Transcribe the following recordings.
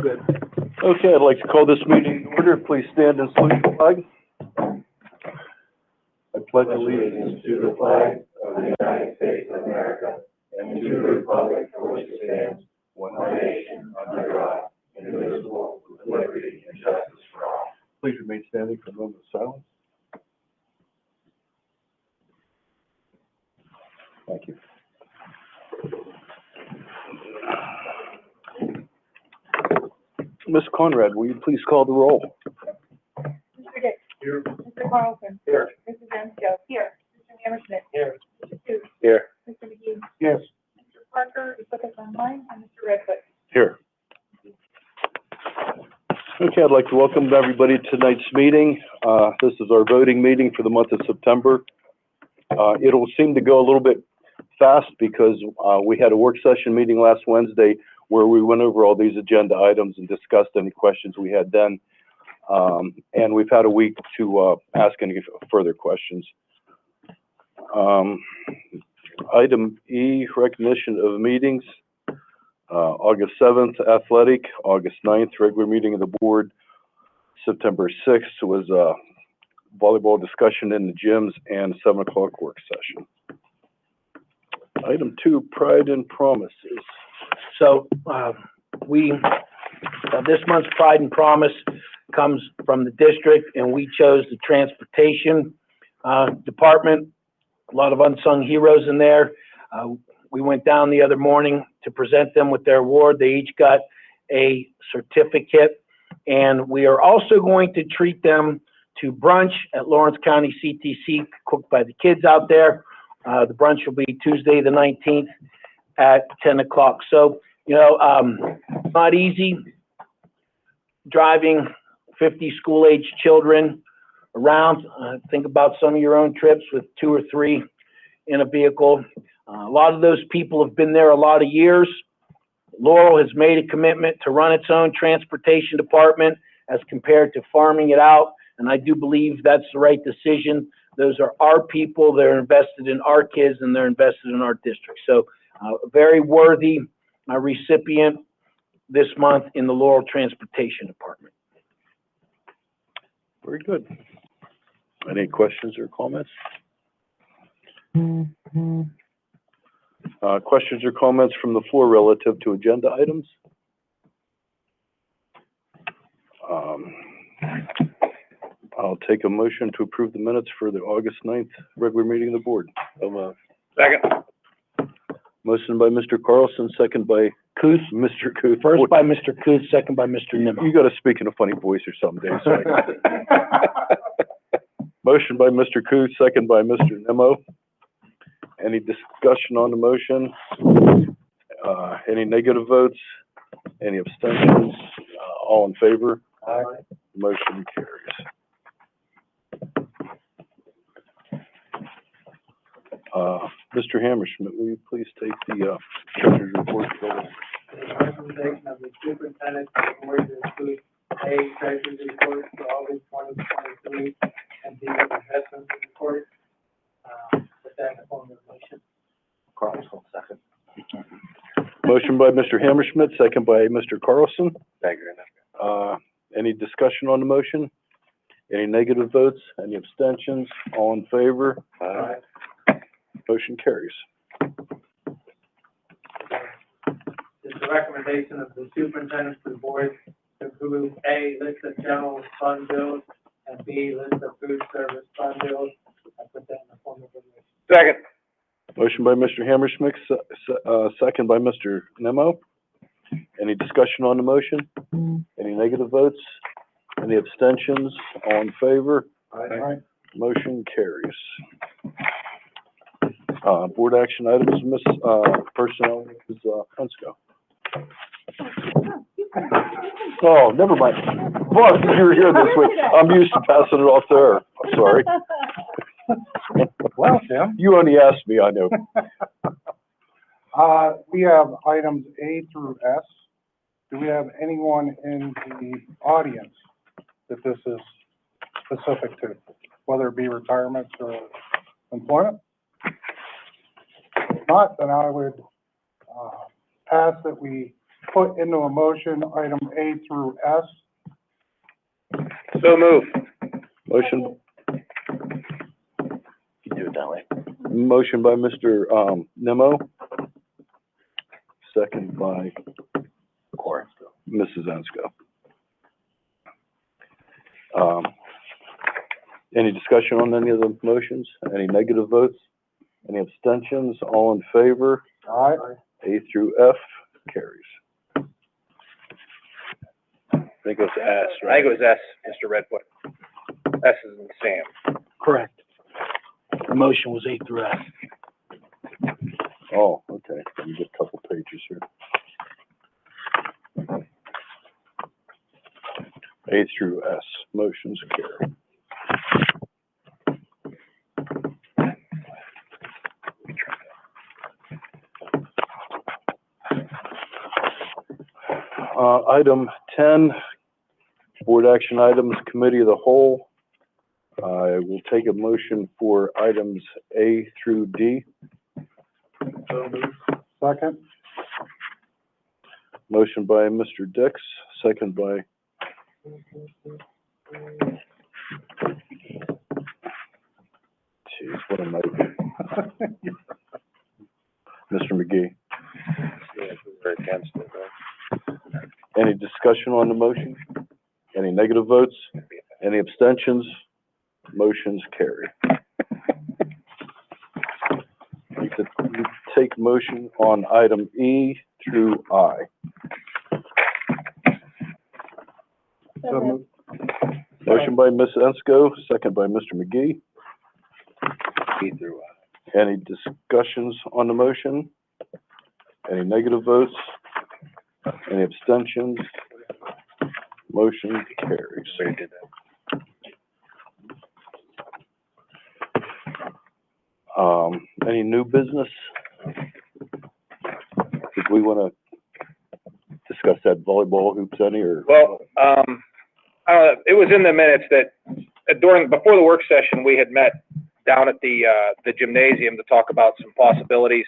good. Okay, I'd like to call this meeting to order. Please stand and salute the flag. I pledge allegiance to the flag of the United States of America and to the republic for which it stands, one nation, under God, indivisible, with liberty and justice for all. Please remain standing for a moment of silence. Thank you. Ms. Conrad, will you please call the roll? Mr. Dick. Here. Mr. Carlson. Here. Mrs. Ensco. Here. Mr. Hammersmith. Here. Mr. Booth. Here. Mr. McGee. Yes. Mr. Parker is with us online, and Mr. Redfoot. Here. Okay, I'd like to welcome everybody to tonight's meeting. This is our voting meeting for the month of September. It'll seem to go a little bit fast because we had a work session meeting last Wednesday where we went over all these agenda items and discussed any questions we had then. And we've had a week to ask any further questions. Item E, recognition of meetings. August 7th, athletic. August 9th, regular meeting of the board. September 6th was a volleyball discussion in the gyms and 7 o'clock work session. Item 2, pride and promises. So, this month's Pride and Promise comes from the district, and we chose the transportation department. A lot of unsung heroes in there. We went down the other morning to present them with their award. They each got a certificate, and we are also going to treat them to brunch at Lawrence County CTC, cooked by the kids out there. The brunch will be Tuesday, the 19th at 10 o'clock. So, not easy driving 50 school-age children around. Think about some of your own trips with 2 or 3 in a vehicle. A lot of those people have been there a lot of years. Laurel has made a commitment to run its own transportation department as compared to farming it out, and I do believe that's the right decision. Those are our people. They're invested in our kids, and they're invested in our district. So a very worthy recipient this month in the Laurel Transportation Department. Very good. Any questions or comments? Questions or comments from the floor relative to agenda items? I'll take a motion to approve the minutes for the August 9th regular meeting of the board. Second. Motion by Mr. Carlson, second by Kuth. Mr. Kuth. First by Mr. Kuth, second by Mr. Nimmo. You got to speak in a funny voice or something, Dave. So Motion by Mr. Kuth, second by Mr. Nimmo. Any discussion on the motion? Any negative votes? Any abstentions? All in favor? Aye. Motion carries. Mr. Hammersmith, will you please take the treasurer's report? Recommendation of the superintendent of the board to include A, treasurer's report for August 2023, and B, investment report. With that in the form of motion. Carlson, second. Motion by Mr. Hammersmith, second by Mr. Carlson. Thank you. Any discussion on the motion? Any negative votes? Any abstentions? All in favor? Aye. Motion carries. It's the recommendation of the superintendent of the board to approve A, list of general fund bills, and B, list of food service fund bills. I put that in the form of a motion. Second. Motion by Mr. Hammersmith, second by Mr. Nimmo. Any discussion on the motion? Any negative votes? Any abstentions? All in favor? Aye. Motion carries. Board action items, Miss Personnel, Ms. Ensco. Oh, never mind. Well, you were here this week. I'm used to passing it off to her. I'm sorry. Well, Tim, You only asked me, I know. we have items A through S. Do we have anyone in the audience that this is specific to, whether it be retirement or employment? If not, then I would ask that we put into a motion item A through S. So move. Motion, You do it that way. motion by Mr. Nemo, second by Correct. Mrs. Ensko. Any discussion on any of the motions? Any negative votes? Any abstentions? All in favor? Aye. A through F carries. I think it was S, right? I think it was S, Mr. Redfoot. S is in Sam. Correct. The motion was A through F. Oh, okay. Let me get a couple pages here. A through S, motions carry. Item 10, board action items, committee of the whole. I will take a motion for items A through D. Second. Motion by Mr. Dix, second by Jeez, what a night. Mr. McGee. We're against it, right? Any discussion on the motion? Any negative votes? Any abstentions? Motions carry. You could take motion on item E through I. So moved. Motion by Ms. Ensko, second by Mr. McGee. E through I. Any discussions on the motion? Any negative votes? Any abstentions? Motion carries. Already did that. Any new business? Did we want to discuss that volleyball hoops any, or? Well, it was in the minutes that before the work session, we had met down at the gymnasium to talk about some possibilities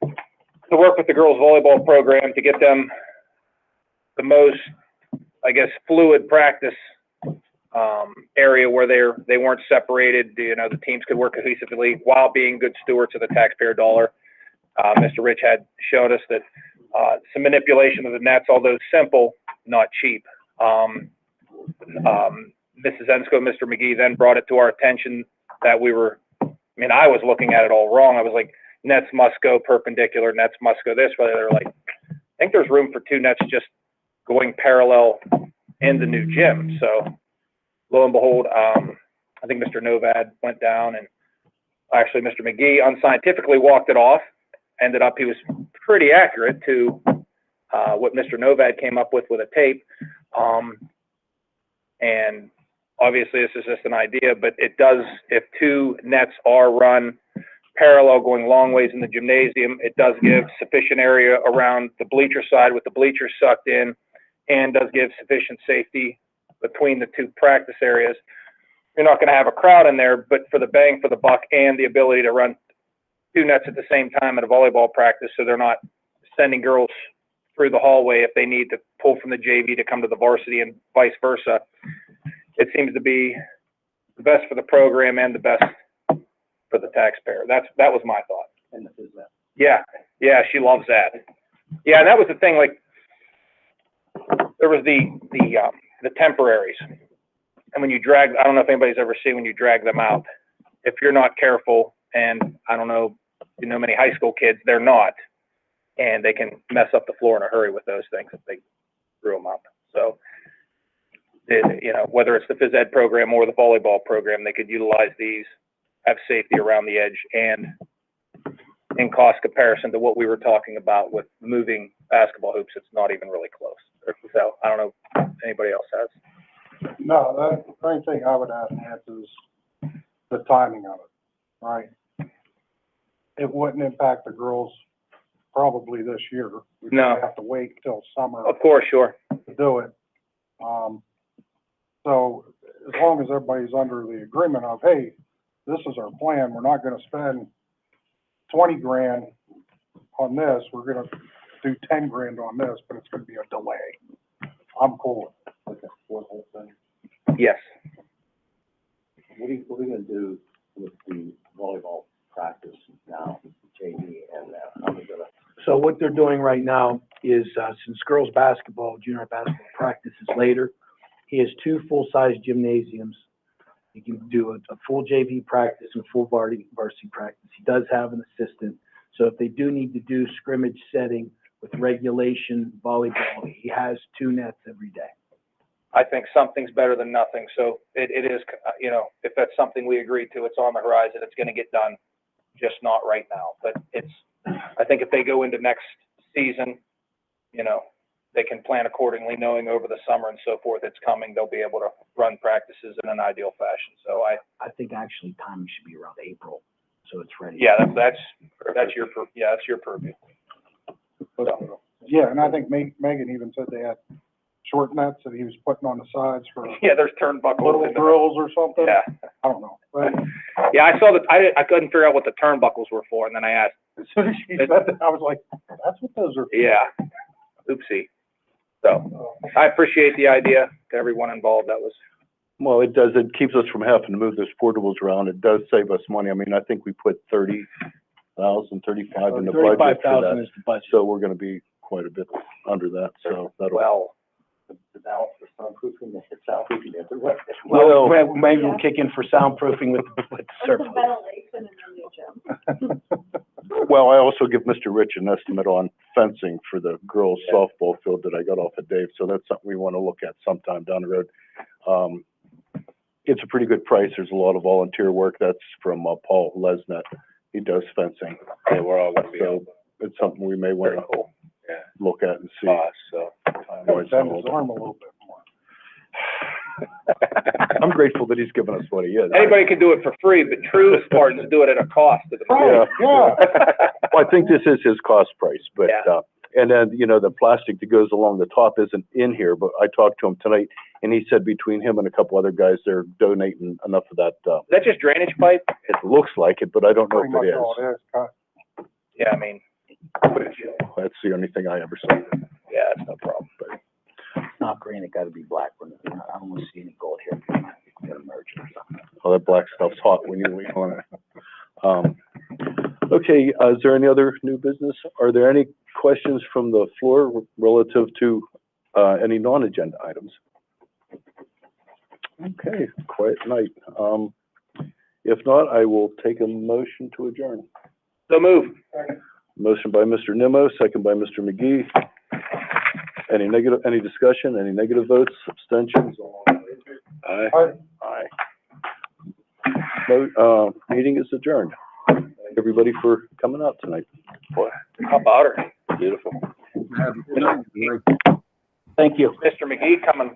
to work with the girls volleyball program to get them the most, I guess, fluid practice area where they weren't separated. You know, the teams could work cohesively while being good stewards of the taxpayer dollar. Mr. Rich had shown us that some manipulation of the nets, although simple, not cheap. Mrs. Ensko, Mr. McGee then brought it to our attention that I was looking at it all wrong. I was like, nets must go perpendicular, nets must go this way. They're like, I think there's room for two nets just going parallel in the new gym. So lo and behold, I think Mr. Novad went down, and actually Mr. McGee unscientifically walked it off. Ended up, he was pretty accurate to what Mr. Novad came up with a tape. And obviously this is just an idea, but it does, if two nets are run parallel going long ways in the gymnasium, it does give sufficient area around the bleacher side with the bleachers sucked in, and does give sufficient safety between the two practice areas. You're not going to have a crowd in there, but for the bang for the buck and the ability to run two nets at the same time at a volleyball practice, so they're not sending girls through the hallway if they need to pull from the JV to come to the varsity and vice versa. It seems to be the best for the program and the best for the taxpayer. That was my thought. And this is that. Yeah, she loves that. Yeah, and that was the thing. Like, there was the temporaries, and when you drag, I don't know if anybody's ever seen when you drag them out. If you're not careful, and I don't know, many high school kids, they're not, and they can mess up the floor in a hurry with those things if they screw them up. So, whether it's the phys ed program or the volleyball program, they could utilize these, have safety around the edge, and in cost comparison to what we were talking about with moving basketball hoops, it's not even really close. So I don't know if anybody else has. No, the only thing I would add, Nance, is the timing of it, right? It wouldn't impact the girls probably this year. We No. have to wait till summer Of course, sure. to do it. So as long as everybody's under the agreement of, hey, this is our plan, we're not gonna spend 20 grand on this, we're gonna do 10 grand on this, but it's gonna be a delay. I'm cool with it. Okay, one whole thing. Yes. What are we gonna do with the volleyball practice now, JV, and how are we gonna? So what they're doing right now is, since girls' basketball, junior basketball practice is later, he has 2 full-size gymnasiums. He can do a full JV practice and full varsity practice. He does have an assistant. So if they do need to do scrimmage setting with regulation volleyball, he has 2 nets every day. I think something's better than nothing, so it is, you know, if that's something we agreed to, it's on the horizon, it's gonna get done, just not right now, but I think if they go into next season, you know, they can plan accordingly, knowing over the summer and so forth, it's coming, they'll be able to run practices in an ideal fashion, so I think actually timing should be around April, so it's ready. yeah, that's your purview. So, Yeah, and I think Megan even said they had short nets that he was putting on the sides for yeah, there's turnbuckles little in the, drills or something. yeah. I don't know, but Yeah, I saw that, I couldn't figure out what the turnbuckles were for, and then I asked, as soon as she said that, I was like, that's what those are for. yeah, oopsie. So, I appreciate the idea to everyone involved, that was, Well, it keeps us from having to move those portables around. It does save us money. I mean, I think we put 35 in the budget for 35,000 that. is the budget. So we're gonna be quite a bit under that, so that'll. well, The balance for soundproofing, soundproofing everywhere. Well, maybe we'll kick in for soundproofing with the surplus. ventilation in the new gym. Well, I also give Mr. Rich an estimate on fencing for the girls softball field that I got off of Dave, so that's something we wanna look at sometime down the road. It's a pretty good price. There's a lot of volunteer work. That's from, Paul Lesnett. He does fencing. yeah, we're all gonna be So it's something we may very wanna cool. look at and see. So, Bend his arm a little bit more. I'm grateful that he's given us what he is. anybody can do it for free, but true Spartans do it at a cost to Yeah. themselves. Yeah. Well, I think this is his cost price, but, Yeah. and then, you know, the plastic that goes along the top isn't in here, but I talked to him tonight and he said between him and a couple other guys, they're donating enough of that, Is that just drainage pipe? it looks like it, but I don't know Pretty if much it all is. it is, Cut. Yeah, I mean, That's the only thing I ever saw. yeah, it's no problem, but. It's not green, it gotta be black. I don't wanna see any gold here. It's gonna merge or something. Oh, that black stuff's hot when you lean on it. Okay, is there any other new business? Are there any questions from the floor relative to, any non-agenda items? Okay, quiet night. If not, I will take a motion to adjourn. So move. Motion by Mr. Nimmo, second by Mr. McGee. Any discussion, any negative votes, abstentions? Aye. Aye. Meeting is adjourned. Thank everybody for coming out tonight. Boy, how about her? Beautiful. Thank you. Mr. McGee coming